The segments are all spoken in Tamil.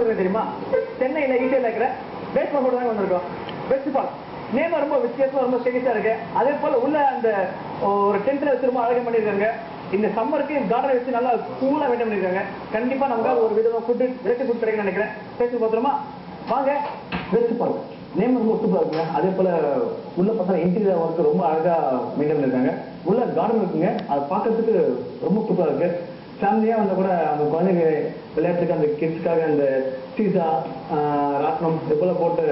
வந்திருக்கோம் தெரியுமா? சென்னையில ஈஸியா இருக்கிற வேஸ்ட் பார்க் தான் வந்திருக்கோம். வெஸ்ட் பார்க் நேம் ரொம்ப வித்தியாசமா ரொம்ப ஸ்டைலிஷா இருக்கு. அதே போல உள்ள அந்த ஒரு டென்ட்ல வச்சு ரொம்ப அழகா பண்ணிருக்காங்க. இந்த சம்மருக்கு கார்டன் வச்சு நல்லா கூலா மெயின்டைன் பண்ணிருக்காங்க. கண்டிப்பா நமக்காக ஒரு விதமா ஃபுட் ரெஸ்ட் ஃபுட் கிடைக்கும்னு நினைக்கிறேன். பேசி பார்த்துருமா? வாங்க. வெஸ்ட் பார்க் நேம் ரொம்ப சூப்பரா இருக்குங்க. அதே போல உள்ள பார்த்தா இன்டீரியர் ஒர்க் ரொம்ப அழகா மெயின்டைன் பண்ணிருக்காங்க. உள்ள கார்டன் இருக்குங்க. அதை பார்க்கறதுக்கு ரொம்ப சூப்பரா இருக்கு. ஃபேமிலியா வந்தா கூட அந்த குழந்தைங்க விளையாட்டுக்கு அந்த கிட்ஸ்க்காக அந்த சீசா ராட்னம் இது போல போட்டு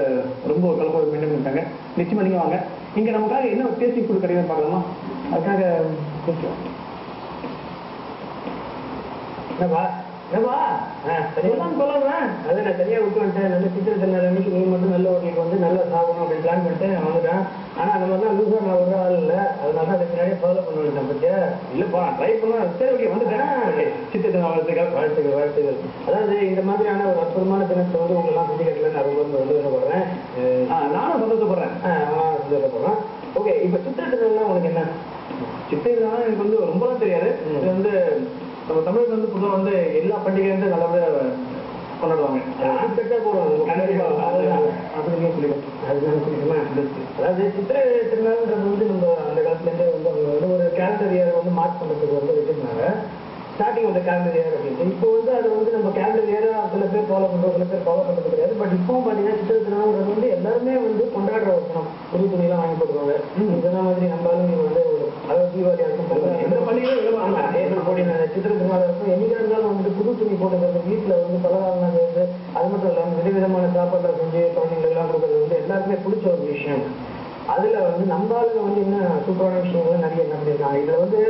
ரொம்ப கலப்போடு மெயின்டைன் பண்ணிட்டாங்க. நிச்சயமா நீங்க வாங்க. இங்க நமக்காக என்ன டேஸ்டி ஃபுட் கிடைக்குதுன்னு பார்க்கலாமா? அதுக்காக அதை நான் தனியாக விட்டு வந்துட்டேன். நல்ல சித்திரத்தை அன்னைக்கு நீ மட்டும் நல்ல ஹோட்டலுக்கு வந்து நல்லா சாப்பிடணும் அப்படின்னு பிளான் பண்ணிட்டு நான் வந்துட்டேன். ஆனால் அந்த மாதிரிலாம் லூஸாக நான் ஒரு ஆள் இல்லை. அதனால தான் அதுக்கு நிறைய ஃபாலோ பண்ணுவேன். பற்றியா இல்லைப்பா ட்ரை பண்ண சரி ஓகே வந்துட்டேன். சித்திரத்தை வாழ்த்துக்கள். அதாவது இந்த மாதிரியான ஒரு அற்புதமான தினத்தை வந்து உங்களெல்லாம் சுற்றி கட்டல நான் ரொம்ப சந்தோஷப்படுறேன். நானும் சந்தோஷப்படுறேன். சந்தோஷப்படுறேன். ஓகே, இப்போ சித்திரத்தினா உங்களுக்கு என்ன? சித்திரத்தினா எனக்கு வந்து ரொம்பலாம் தெரியாது. இது வந்து நம்ம தமிழுக்கு வந்து பொதுவாக வந்து எல்லா பண்டிகையும் வந்து நல்லபடியாக கொண்டாடுவாங்க. அதாவது சித்திரை திருநாள்ன்றது வந்து நம்ம அந்த காலத்துலேருந்தே வந்து அவங்க வந்து ஒரு கேலண்டர் இயரை வந்து மார்க் பண்ணுறதுக்கு வந்து வச்சிருந்தாங்க. ஸ்டார்டிங் வந்து கேலண்டர் இயர் அப்படின்னு. இப்போ வந்து அதை வந்து நம்ம கேலண்டர் இயராக சில பேர் ஃபாலோ பண்ணுறோம், சில பேர் ஃபாலோ பண்ணுறது கிடையாது. பட் இப்போவும் பார்த்தீங்கன்னா சித்திரை திருநாள்ன்றது வந்து எல்லாருமே வந்து கொண்டாடுற வருஷம். புது துணியெல்லாம் வாங்கி போடுவாங்க. இந்த மாதிரி நம்மளாலும் வந்து அதாவது தீபாவளி இருக்கும் எந்த பண்டிகையும் போட்டி சித்திரை திருநாள் இருக்கும். என்னைக்கா இருந்தாலும் வந்து புது துணி போட்டுக்கிறது, வீட்டில் வந்து பலகாரம் செய்வது, அது மட்டும் இல்லாமல் விதவிதமான சாப்பாட்டை செஞ்சு குழந்தைங்களுக்கெல்லாம் கொடுக்கறது வந்து எல்லாருக்குமே பிடிச்ச ஒரு விஷயம். அதில் வந்து நம்ம ஆளுங்க வந்து என்ன சூப்பரான விஷயங்கள் நிறைய என்ன பண்ணியிருக்காங்க. இதில் வந்து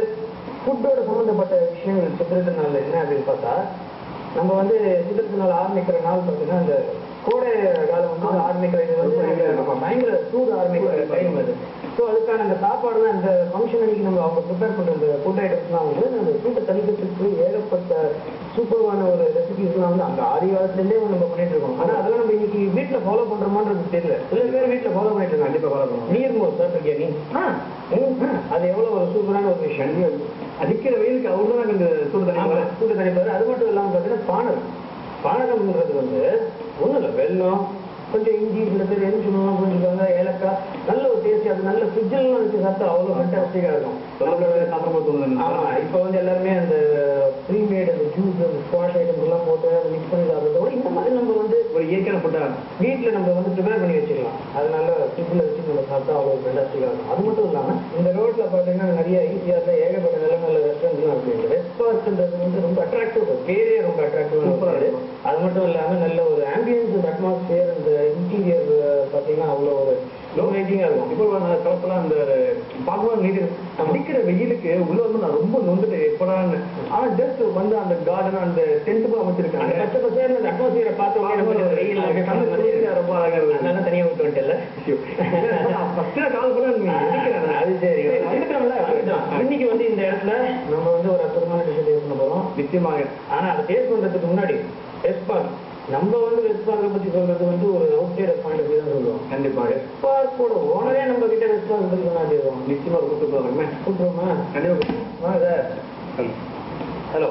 ஃபுட்டோட சம்மந்தப்பட்ட விஷயங்கள் சித்திரை திருநாள் என்ன அப்படின்னு பார்த்தா, நம்ம வந்து சித்திரை திருநாள் ஆரம்பிக்கிற நாள் பார்த்தீங்கன்னா அந்த கோடை காலம் வந்து ஆரம்பிக்கிறது வந்து பயங்கர சூடு ஆரம்பிக்கிற டைம் அது. ஸோ அதுக்கான அந்த சாப்பாடுலாம் இந்த ஃபங்க்ஷன் அன்னைக்கு நம்ம அவங்க ப்ரிப்பேர் பண்ணுற அந்த ஃபுட் ஐட்டம்ஸ்லாம் வந்து அந்த சூட்டை தணிக்கிறதுக்கு ஏகப்பட்ட சூப்பரான ஒரு ரெசிபிஸ்லாம் வந்து அந்த ஆதி காலத்துலேருந்தே நம்ம பண்ணிட்டு இருக்கோம். ஆனால் அதெல்லாம் நம்ம இன்னைக்கு வீட்டில் ஃபாலோ பண்ணுறோமான்றது தெரியல. சில பேர் வீட்டில் ஃபாலோ பண்ணிட்டு இருக்காங்க. கண்டிப்பாக ஃபாலோ பண்ணுவோம். நீ இருக்கும் சார் பிரியாணி அது எவ்வளோ ஒரு சூப்பரான ஒரு விஷயம். அடிக்கிற வெயிலுக்கு அவ்வளோதான் இந்த சூடு தணிப்பாரு. அது மட்டும் இல்லாமல் பார்த்தீங்கன்னா பானகம்ன்றது வந்து ஒன்றும் இல்லை, வெல்லம் கொஞ்சம் இஞ்சி, சில பேர் எரிச்சுணும் புரிஞ்சுக்காங்க, ஏலக்காய், நல்ல ஒரு டேஸ்ட். அது நல்ல ஃப்ரிட்ஜெல்லாம் வச்சு சாப்பிட்டா அவ்வளோ ஃபேண்டாஸ்டிக்காக இருக்கும். ஆமாம், இப்போ வந்து எல்லாருமே அந்த ப்ரீமேட் அந்த ஜூஸ் அந்த ஸ்குவாஷ் ஐட்டம்ஸ் எல்லாம் போட்டு அதை மிக்ஸ் பண்ணி சாப்பிட்றதோட இந்த மாதிரி நம்ம வந்து ஒரு இயற்கையான ஃபுட்டாக வீட்டில் நம்ம வந்து ப்ரிப்பேர் பண்ணி வச்சுக்கலாம். அதனால ஃப்ரிட்ஜில் வச்சு நம்ம சாப்பிட்டா அவ்வளோ ஃபேண்டாஸ்டிக்காக இருக்கும். அது மட்டும் இல்லாமல் இந்த ரோட்டில் பார்த்தீங்கன்னா நிறைய ஈஸியாக ஏகப்பட்ட நல்ல ரெஸ்டாரண்ட்லாம் இருக்குது. வெஸ்ட் பார்க்ன்றது வந்து ரொம்ப அட்ராக்டிவ், பேரே ரொம்ப அட்ராக்டிவாக இருக்கும். அது மட்டும் இல்லாமல் நல்ல ஒரு ஆம்பியன்ஸ் அந்த அட்மாஸ்பியர் அந்த இன்டீரியர் பார்த்தீங்கன்னா அவ்வளோ ஒரு லோ ரைட்டிங்காக இருக்கும். இப்போ நான் கலப்பெல்லாம் அந்த பார்க்கும்போது நீட்டு அடிக்கிற வெயிலுக்கு உள்ள வந்து நான் ரொம்ப நொந்துட்டு எப்படான்னு. ஆனால் ஜஸ்ட் வந்து அந்த கார்டன் அந்த டென்ட் கூட அமைச்சிருக்காங்க. பச்சை பச்சையாக அந்த அட்மாஸ்பியரை பார்த்து வெயில் ரொம்ப அழகாக இருக்கு. அதனால தனியாக விட்டு வந்துட்டல ஃபஸ்ட்டு கால் கூட அது சரி இன்னைக்கு வந்து இந்த இடத்துல நம்ம வந்து ஒரு அற்புதமான டிஷ் டேஸ்ட் பண்ண போகிறோம். நிச்சயமாக. ஆனால் அதை டேஸ்ட் பண்ணுறதுக்கு முன்னாடி வெஸ்ட் பார்க் நம்ம வந்து வெஸ்ட் பார்க்கை பற்றி சொல்றது வந்து ஒரு அவுட் சைடர் பாயிண்ட் அப்படி தான் சொல்லுவோம். கண்டிப்பாக வெஸ்ட் பார்க்கோட ஓனரே நம்ம கிட்ட வெஸ்ட் பார்க் பற்றி சொன்னா தெரியும். நிச்சயமாக கூப்பிட்டுருவாங்க. கூப்பிட்றோமா? கண்டிப்பாக வாங்க சார். ஹலோ,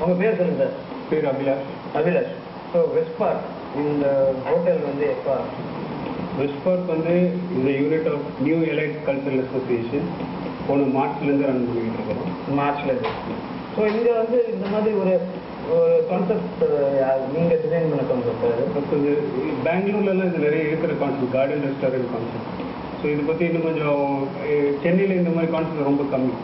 உங்க பேர் சொல்லுங்க சார். பேர் அபிலாஷ். ஸோ வெஸ்ட் பார்க் இந்த ஹோட்டல் வந்து எப்போ? வெஸ்ட் பார்க் வந்து இந்த unit of New Elite Cultural Association போன மார்ச்லேருந்து ரன் பண்ணிக்கிட்டு இருக்கிறோம். மார்ச்லேருந்து. ஸோ இங்கே வந்து இந்த மாதிரி ஒரு கான்செப்ட் நீங்கள் டிசைன் பண்ண கான்செப்ட் அது பெங்களூர்லலாம் இது நிறைய இருக்கிற concept, garden restaurant concept. So இதை பற்றி இன்னும் கொஞ்சம் சென்னையில் இந்த மாதிரி கான்செப்ட் ரொம்ப கம்மி.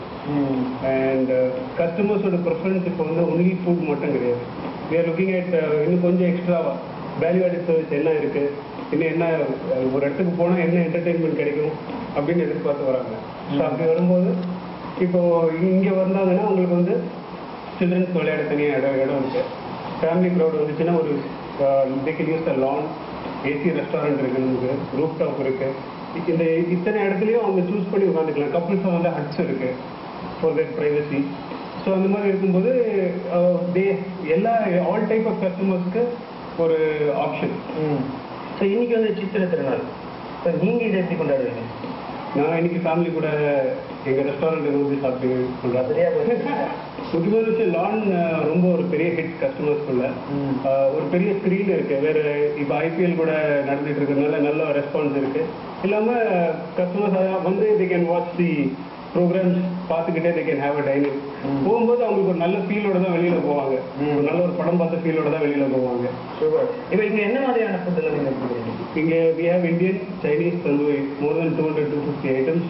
அண்ட் கஸ்டமர்ஸோட ப்ரிஃபரன்ஸ் இப்போ வந்து ஒன்லி ஃபுட் மட்டும் கிடையாது. வி ஆர் லுக்கிங் அட் இன்னும் கொஞ்சம் எக்ஸ்ட்ராவாக வேல்யூ ஆடட் சர்வீஸ் என்ன இருக்குது, இன்னும் என்ன ஒரு இடத்துக்கு போனால் என்ன என்டர்டெயின்மெண்ட் கிடைக்கும் அப்படின்னு எதிர்பார்த்து வராங்க. ஸோ அப்படி வரும்போது இப்போது இங்கே வந்தாங்கன்னா உங்களுக்கு வந்து சில்ட்ரன்ஸ் விளையாட தனியாக இடம் இருக்குது. ஃபேமிலி க்ரௌட் வந்துச்சுன்னா ஒரு they can use the lawn, AC restaurant இருக்குது, நமக்கு ரூஃப் டாப் இருக்குது. இந்த இத்தனை இடத்துலையும் அவங்க சூஸ் பண்ணி உட்காந்துக்கலாம். கப்புள்ஸும் வந்து ஹட்ஸ் இருக்குது ஃபார் தேர் ப்ரைவசி. ஸோ அந்த மாதிரி இருக்கும்போது எல்லா ஆல் டைப் ஆஃப் கஸ்டமர்ஸ்க்கு ஒரு ஆப்ஷன். ஸோ இன்னைக்கு வந்து சித்திரை திருநாள். ஸோ நீங்கள் இதை எப்படி கொண்டாடுவீங்க? நான் இன்னைக்கு ஃபேமிலி கூட எங்க ரெஸ்டாரண்ட்டுக்கு வந்து சாப்பிட்டு சொல்றேன். சரியா போச்சு. முக்கியமான விஷயம் லான் ரொம்ப ஒரு பெரிய ஹிட் கஸ்டமர்ஸ்குள்ள. ஒரு பெரிய ஸ்க்ரீன் இருக்கு. வேற இப்போ ஐபிஎல் கூட நடந்துட்டு இருக்கிறதுனால நல்ல ரெஸ்பான்ஸ் இருக்கு. இல்லாம கஸ்டமர்ஸ் வந்து they can watch the programs பார்த்துக்கிட்டே they can have a dining. போகும்போது அவங்களுக்கு ஒரு நல்ல ஃபீலோட தான் வெளியில போவாங்க. ஒரு நல்ல ஒரு படம் பார்த்த ஃபீலோட தான் வெளியில போவாங்க. இப்போ இங்க என்ன மாதிரியான ஃபுட் எல்லாம் நீங்க கொடுக்குறீங்க? இங்க we have Indian, Chinese, tandoori, more than 200-250 items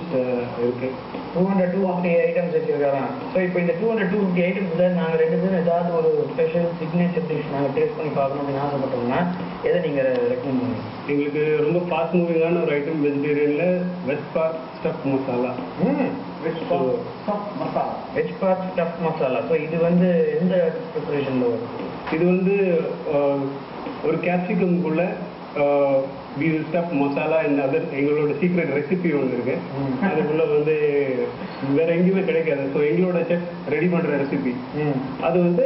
இருக்கு. 200-250 ஐட்டம்ஸ் வச்சிருக்காராம். ஸோ இப்போ இந்த 200-250 ஐட்டம்ஸ்ல நாங்க 2 பேரும் ஏதாவது ஒரு ஸ்பெஷல் சிக்னேச்சர் டிஷ் நாங்க டேஸ்ட் பண்ணி பார்க்கணும் அப்படின்னு ஆசைப்பட்டோம்னா எதை நீங்க ரெக்கமெண்ட் பண்ணுவீங்க? எங்களுக்கு ரொம்ப ஃபாஸ்ட் மூவிங்கான ஒரு ஐட்டம் வெஜிடேரியன்ல veg park stuff masala. Veg stuff masala. Veg park stuff masala. So இது வந்து எந்த ப்ரிப்பரேஷன்ல வரும்? இது வந்து ஒரு கேப்சிகம்குள்ள beef stuff masala and other எங்களோட சீக்ரெட் ரெசிபி ஒன்று இருக்கு. அதுக்குள்ள வந்து வேற எங்கேயுமே கிடைக்காது. ஸோ எங்களோட செஃப் ரெடி பண்ற ரெசிபி அது வந்து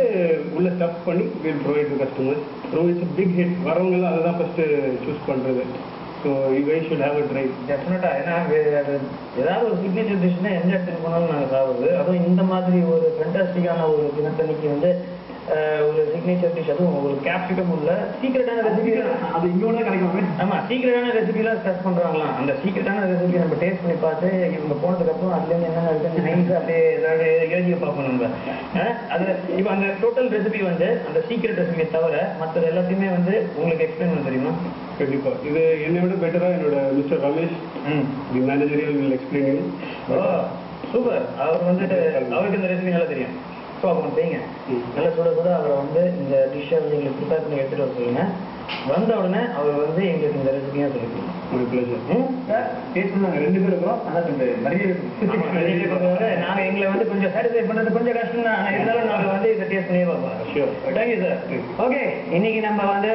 உள்ள ஸ்டஃப் பண்ணி will provide to customers. So it's big hit. வரவங்களாம் அதை தான் ஃபர்ஸ்ட் சூஸ் பண்றது. So you guys should have a try. டெஃபினட்டா. ஏன்னா ஏதாவது ஒரு சிக்னேச்சர் டிஷ்னா எந்த இடத்துக்கு போனாலும் நாங்கள் சாப்பிடுது. அதுவும் இந்த மாதிரி ஒரு ஃபென்டாஸ்டிக்கான ஒரு தினத்தன்னைக்கு வந்து ஒரு சிக்னேச்சர் டிஷ், அதுவும் ஒரு கேப்சிகம் உள்ள சீக்ரெட்டான ரெசிபி. அது இங்க ஒன்று கிடைக்கும். ஆமா, சீக்ரெட்டான ரெசிபிலாம் ஸ்டார்ட் பண்றாங்களாம். அந்த சீக்ரெட்டான ரெசிபி நம்ம டேஸ்ட் பண்ணி பார்த்து இவங்க போனதுக்கு அப்புறம் அதுல இருந்து என்னென்ன இருக்கு நைஸ் அப்படியே ஏதாவது எழுதி பார்ப்போம் நம்ம. அதுல இப்போ அந்த டோட்டல் ரெசிபி வந்து அந்த சீக்ரெட் ரெசிபியை தவிர மற்றது எல்லாத்தையுமே வந்து உங்களுக்கு எக்ஸ்பிளைன் பண்ண தெரியுமா? கண்டிப்பா. இது என்னை விட பெட்டரா என்னோட mister Ramesh the managerial will explain you. Super. அவர் வந்துட்டு அவருக்கு இந்த ரெசிபி நல்லா தெரியும். ஸோ அப்போ செய்யுங்க. நல்ல சுட சுட அவரை வந்து இந்த டிஷ்ஷை வந்து எங்களுக்கு ப்ரிப்பேர் பண்ணி எடுத்துகிட்டு வர சொல்லுங்க. வந்த உடனே அவர் வந்து எங்களுக்கு இந்த ரெசிபியாக சொல்லிக்கலாம். ஒரு பிளேசர். டேஸ்ட் நாங்கள் 2 பேர் இருக்கிறோம். ஆனால் இந்த நிறைய நாங்கள் எங்களை வந்து கொஞ்சம் சாட்டிஸ்ஃபை பண்ணுறது கொஞ்சம் கஷ்டம் தான். இருந்தாலும் நாங்கள் வந்து இதை டேஸ்ட் பண்ணி பார்க்கலாம். ஷியோர். Thank you sir. ஓகே, இன்னைக்கு நம்ம வந்து